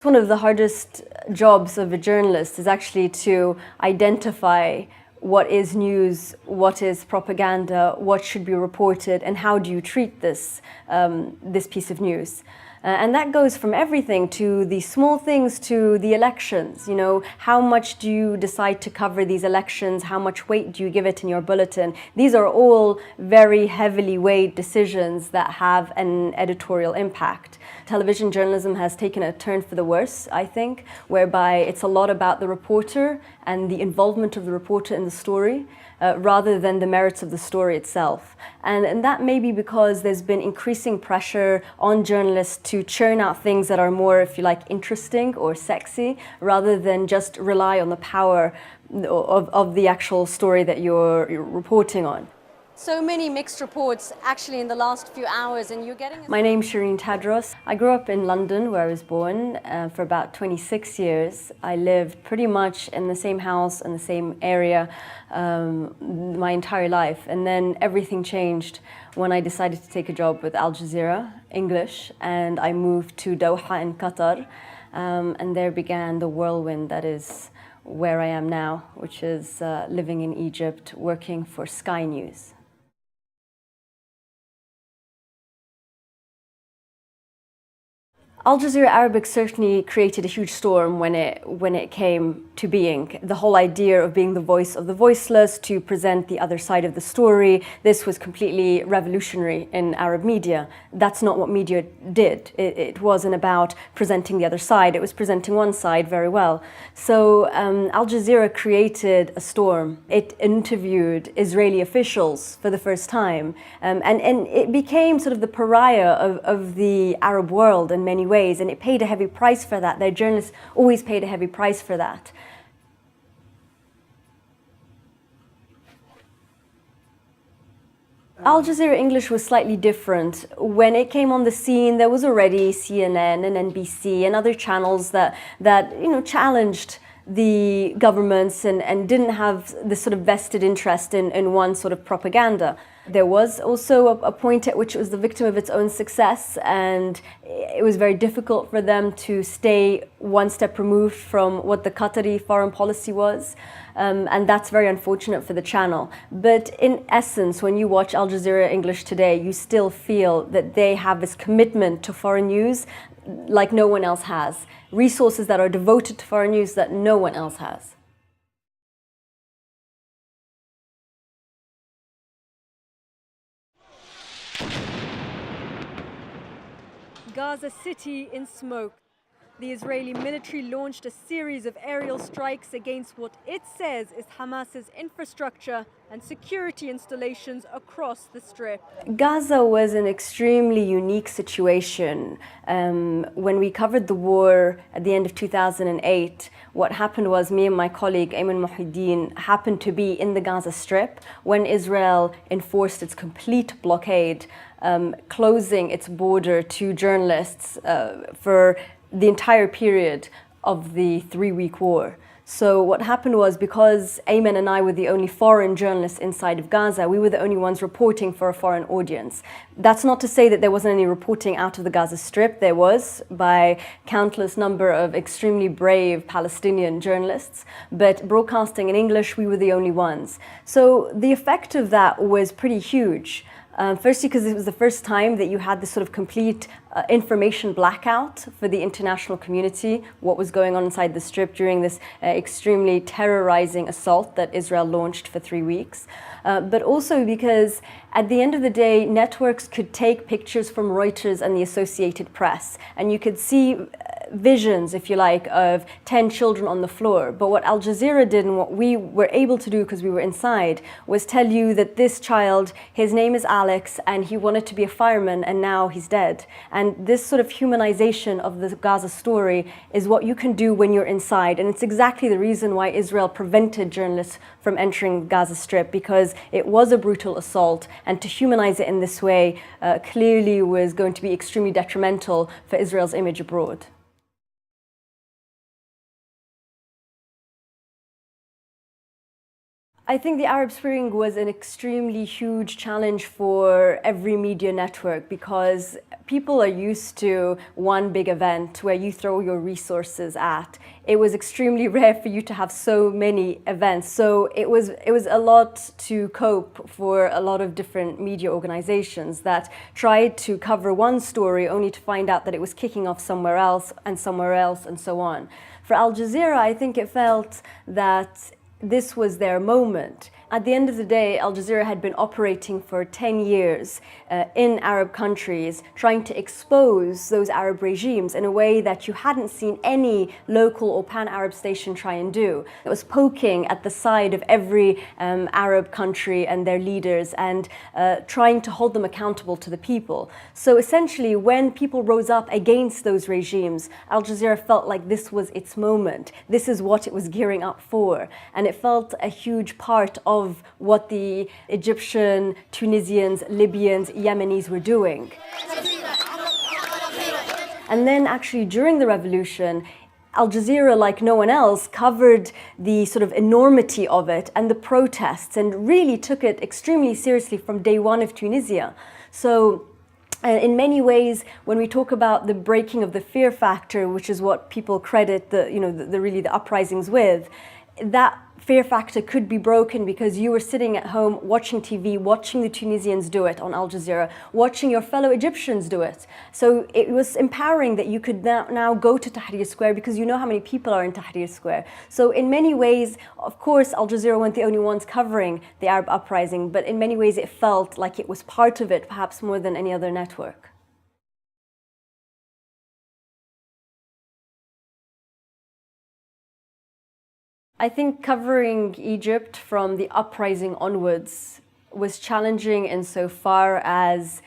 One of the hardest jobs of a journalist is actually to identify what is news, what is propaganda, what should be reported, and how do you treat this piece of news. And that goes from everything to the small things to the elections. You know, how much do you decide to cover these elections? How much weight do you give it in your bulletin? These are all very heavily weighed decisions that have an editorial impact. Television journalism has taken a turn for the worse, I think, whereby it's a lot about the reporter and the involvement of the reporter in the story, rather than the merits of the story itself. And that may be because there's been increasing pressure on journalists to churn out things that are more, if you like, interesting or sexy, rather than just rely on the power of the actual story that you're reporting on. So many mixed reports actually in the last few hours, and you're getting... My name's Sherine Tadros. I grew up in London, where I was born, for about 26 years. I lived pretty much in the same house in the same area my entire life. And then everything changed when I decided to take a job with Al-Jazeera English, and I moved to Doha in Qatar. And there began the whirlwind that is where I am now, which is living in Egypt, working for Sky News. Al Jazeera Arabic certainly created a huge storm when it came to being. The whole idea of being the voice of the voiceless, to present the other side of the story, this was completely revolutionary in Arab media. That's not what media did. It wasn't about presenting the other side, it was presenting one side very well. So Al Jazeera created a storm. It interviewed Israeli officials for the first time, and it became sort of the pariah of the Arab world in many ways. And it paid a heavy price for that. Their journalists always paid a heavy price for that. Al Jazeera English was slightly different. When it came on the scene, there was already CNN and NBC and other channels that challenged the governments and didn't have this sort of vested interest in one sort of propaganda. There was also a point at which it was the victim of its own success, and it was very difficult for them to stay one step removed from what the Qatari foreign policy was. And that's very unfortunate for the channel. But in essence, when you watch Al Jazeera English today, you still feel that they have this commitment to foreign news like no one else has. Resources that are devoted to foreign news that no one else has. Gaza City in smoke. The Israeli military launched a series of aerial strikes against what it says is Hamas's infrastructure and security installations across the Strip. Gaza was an extremely unique situation. When we covered the war at the end of 2008, what happened was me and my colleague Ayman Mohyeldin happened to be in the Gaza Strip when Israel enforced its complete blockade, closing its border to journalists for the entire period of the 3-week war. So what happened was, because Ayman and I were the only foreign journalists inside of Gaza, we were the only ones reporting for a foreign audience. That's not to say that there wasn't any reporting out of the Gaza Strip. There was, by countless number of extremely brave Palestinian journalists, but broadcasting in English, we were the only ones. So the effect of that was pretty huge. Firstly, because it was the first time that you had this sort of complete information blackout for the international community, what was going on inside the Strip during this extremely terrorizing assault that Israel launched for 3 weeks. But also because at the end of the day, networks could take pictures from Reuters and the Associated Press, and you could see visions, if you like, of 10 children on the floor. But what Al Jazeera did, and what we were able to do because we were inside, was tell you that this child, his name is Alex, and he wanted to be a fireman, and now he's dead. And this sort of humanization of the Gaza story is what you can do when you're inside. And it's exactly the reason why Israel prevented journalists from entering Gaza Strip, because it was a brutal assault, and to humanize it in this way clearly was going to be extremely detrimental for Israel's image abroad. I think the Arab Spring was an extremely huge challenge for every media network because people are used to one big event where you throw your resources at. It was extremely rare for you to have so many events. So it was a lot to cope for a lot of different media organizations that tried to cover one story only to find out that it was kicking off somewhere else and somewhere else and so on. For Al Jazeera, I think it felt that this was their moment. At the end of the day, Al Jazeera had been operating for 10 years in Arab countries, trying to expose those Arab regimes in a way that you hadn't seen any local or pan-Arab station try and do. It was poking at the side of every Arab country and their leaders and trying to hold them accountable to the people. So essentially, when people rose up against those regimes, Al Jazeera felt like this was its moment. This is what it was gearing up for. And it felt a huge part of what the Egyptian, Tunisians, Libyans, Yemenis were doing. And then actually during the revolution, Al Jazeera, like no one else, covered the sort of enormity of it and the protests and really took it extremely seriously from day one of Tunisia. So in many ways, when we talk about the breaking of the fear factor, which is what people credit the uprisings with, that fear factor could be broken because you were sitting at home watching TV, watching the Tunisians do it on Al Jazeera, watching your fellow Egyptians do it. So it was empowering that you could now go to Tahrir Square because you know how many people are in Tahrir Square. So in many ways, of course, Al Jazeera weren't the only ones covering the Arab uprising, but in many ways it felt like it was part of it, perhaps more than any other network. I think covering Egypt from the uprising onwards was challenging insofar as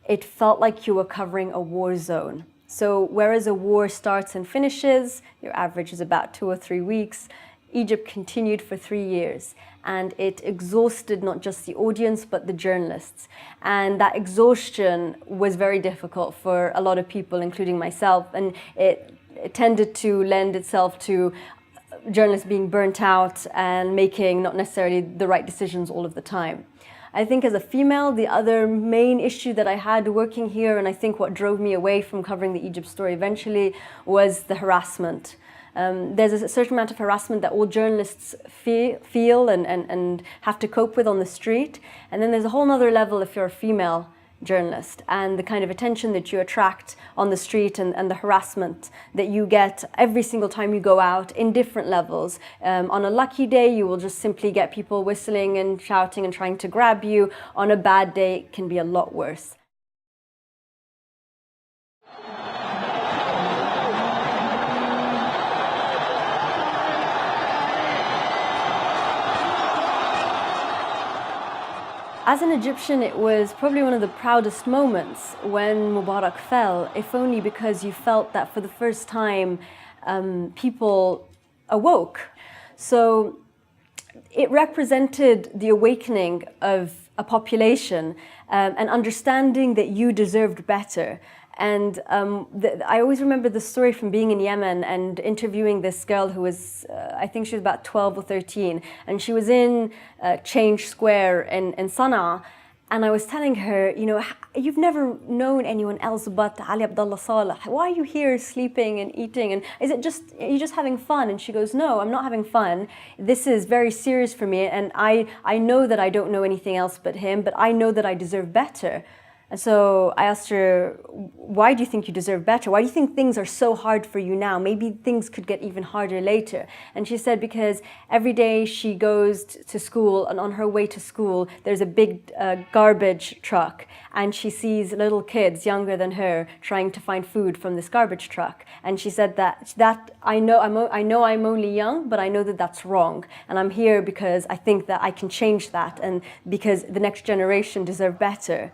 it felt like you were covering a war zone. So whereas a war starts and finishes, your average is about 2 or 3 weeks, Egypt continued for 3 years. And it exhausted not just the audience, but the journalists. And that exhaustion was very difficult for a lot of people, including myself. And it tended to lend itself to journalists being burnt out and making not necessarily the right decisions all of the time. I think as a female, the other main issue that I had working here, and I think what drove me away from covering the Egypt story eventually, was the harassment. There's a certain amount of harassment that all journalists feel and have to cope with on the street. And then there's a whole other level if you're a female journalist and the kind of attention that you attract on the street and the harassment that you get every single time you go out in different levels. On a lucky day, you will just simply get people whistling and shouting and trying to grab you. On a bad day, it can be a lot worse. As an Egyptian, it was probably one of the proudest moments when Mubarak fell, if only because you felt that for the first time people awoke. So it represented the awakening of a population and understanding that you deserved better. And I always remember the story from being in Yemen and interviewing this girl who was, I think she was about 12 or 13, and she was in Change Square in Sana'a. And I was telling her, you know, you've never known anyone else but Ali Abdullah Saleh. Why are you here sleeping and eating? And are you just having fun? And she goes, no, I'm not having fun. This is very serious for me. And I know that I don't know anything else but him, but I know that I deserve better. And so I asked her, why do you think you deserve better? Why do you think things are so hard for you now? Maybe things could get even harder later. And she said, because every day she goes to school, and on her way to school, there's a big garbage truck. And she sees little kids younger than her trying to find food from this garbage truck. And she said that I know I'm only young, but I know that that's wrong. And I'm here because I think that I can change that, and because the next generation deserve better.